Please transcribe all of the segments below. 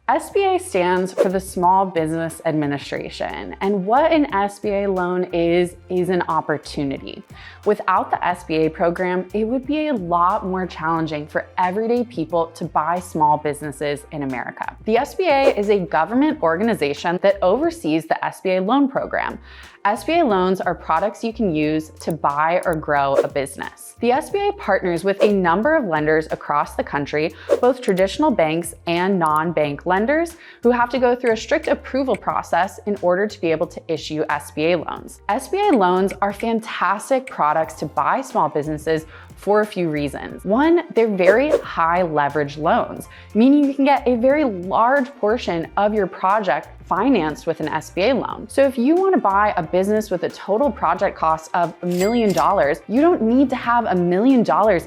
SBA stands for the Small Business Administration, and what an SBA loan is an opportunity. Without the SBA program, it would be a lot more challenging for everyday people to buy small businesses in America. The SBA is a government organization that oversees the SBA loan program. SBA loans are products you can use to buy or grow a business. The SBA partners with a number of lenders across the country, both traditional banks and non-bank lenders, who have to go through a strict approval process in order to be able to issue SBA loans. SBA loans are fantastic products to buy small businesses for a few reasons. One, they're very high leverage loans, meaning you can get a very large portion of your project financed with an SBA loan. So if you want to buy a business with a total project cost of $1 million, you don't need to have $1 million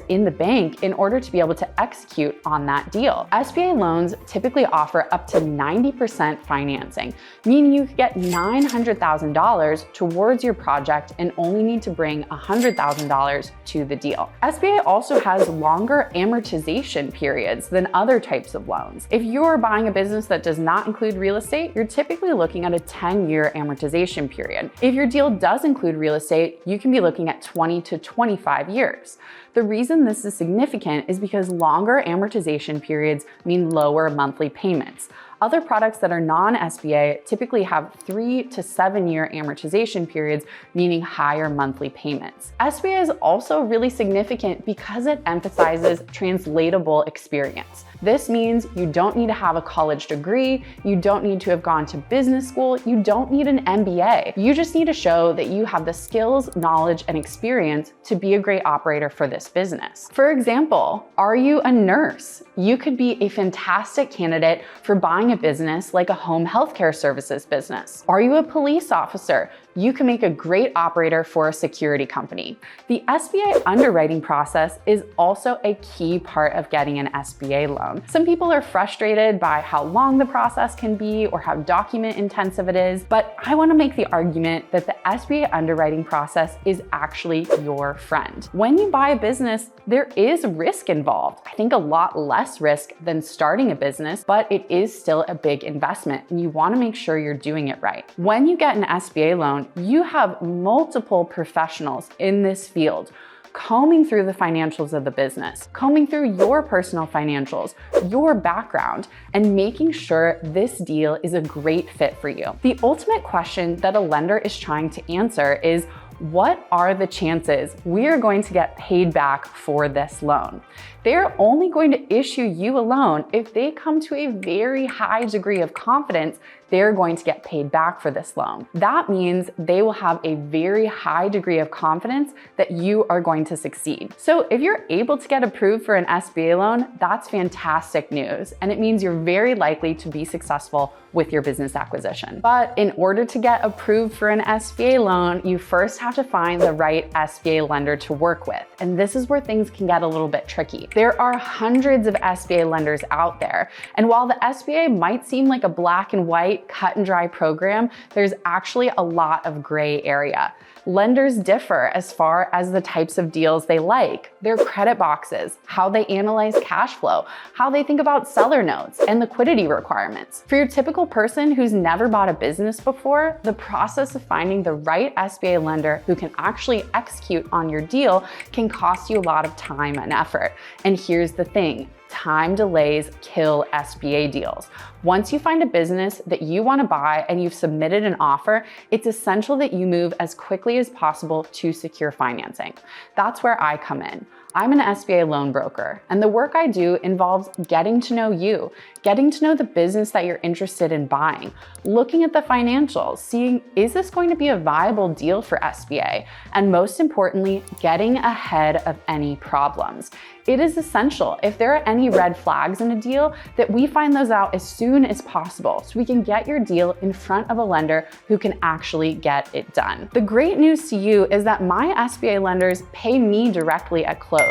in the bank in order to be able to execute on that deal. SBA loans typically offer up to 90% financing, meaning you could get $900,000 towards your project and only need to bring $100,000 to the deal. SBA also has longer amortization periods than other types of loans. If you're buying a business that does not include real estate, you're typically looking at a 10-year amortization period. If your deal does include real estate, you can be looking at 20 to 25 years. The reason this is significant is because longer amortization periods mean lower monthly payments. Other products that are non-SBA typically have 3 to 7 year amortization periods, meaning higher monthly payments. SBA is also really significant because it emphasizes translatable experience. This means you don't need to have a college degree, you don't need to have gone to business school, you don't need an MBA. You just need to show that you have the skills, knowledge, and experience to be a great operator for this business. For example, are you a nurse? You could be a fantastic candidate for buying a business like a home healthcare services business. Are you a police officer? You can make a great operator for a security company. The SBA underwriting process is also a key part of getting an SBA loan. Some people are frustrated by how long the process can be or how document intensive it is, but I want to make the argument that the SBA underwriting process is actually your friend. When you buy a business, there is risk involved. I think a lot less risk than starting a business, but it is still a big investment and you want to make sure you're doing it right. When you get an SBA loan, you have multiple professionals in this field combing through the financials of the business, combing through your personal financials, your background, and making sure this deal is a great fit for you. The ultimate question that a lender is trying to answer is, what are the chances we are going to get paid back for this loan? They're only going to issue you a loan if they come to a very high degree of confidence they're going to get paid back for this loan. That means they will have a very high degree of confidence that you are going to succeed. So if you're able to get approved for an SBA loan, that's fantastic news. And it means you're very likely to be successful with your business acquisition. But in order to get approved for an SBA loan, you first have to find the right SBA lender to work with. And this is where things can get a little bit tricky. There are hundreds of SBA lenders out there. And while the SBA might seem like a black and white, cut and dry program, there's actually a lot of gray area. Lenders differ as far as the types of deals they like, their credit boxes, how they analyze cash flow, how they think about seller notes, and liquidity requirements. For your typical person who's never bought a business before, the process of finding the right SBA lender who can actually execute on your deal can cost you a lot of time and effort. And here's the thing. Time delays kill SBA deals. Once you find a business that you want to buy and you've submitted an offer, it's essential that you move as quickly as possible to secure financing. That's where I come in. I'm an SBA loan broker, and the work I do involves getting to know you, getting to know the business that you're interested in buying, looking at the financials, seeing, is this going to be a viable deal for SBA? And most importantly, getting ahead of any problems. It is essential, if there are any red flags in a deal, that we find those out as soon as possible so we can get your deal in front of a lender who can actually get it done. The great news to you is that my SBA lenders pay me directly at close.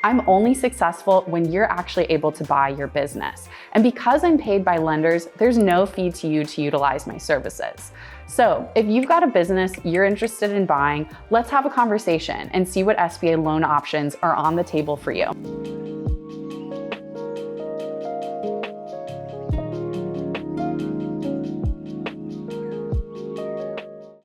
I'm only successful when you're actually able to buy your business. And because I'm paid by lenders, there's no fee to you to utilize my services. So if you've got a business you're interested in buying, let's have a conversation and see what SBA loan options are on the table for you.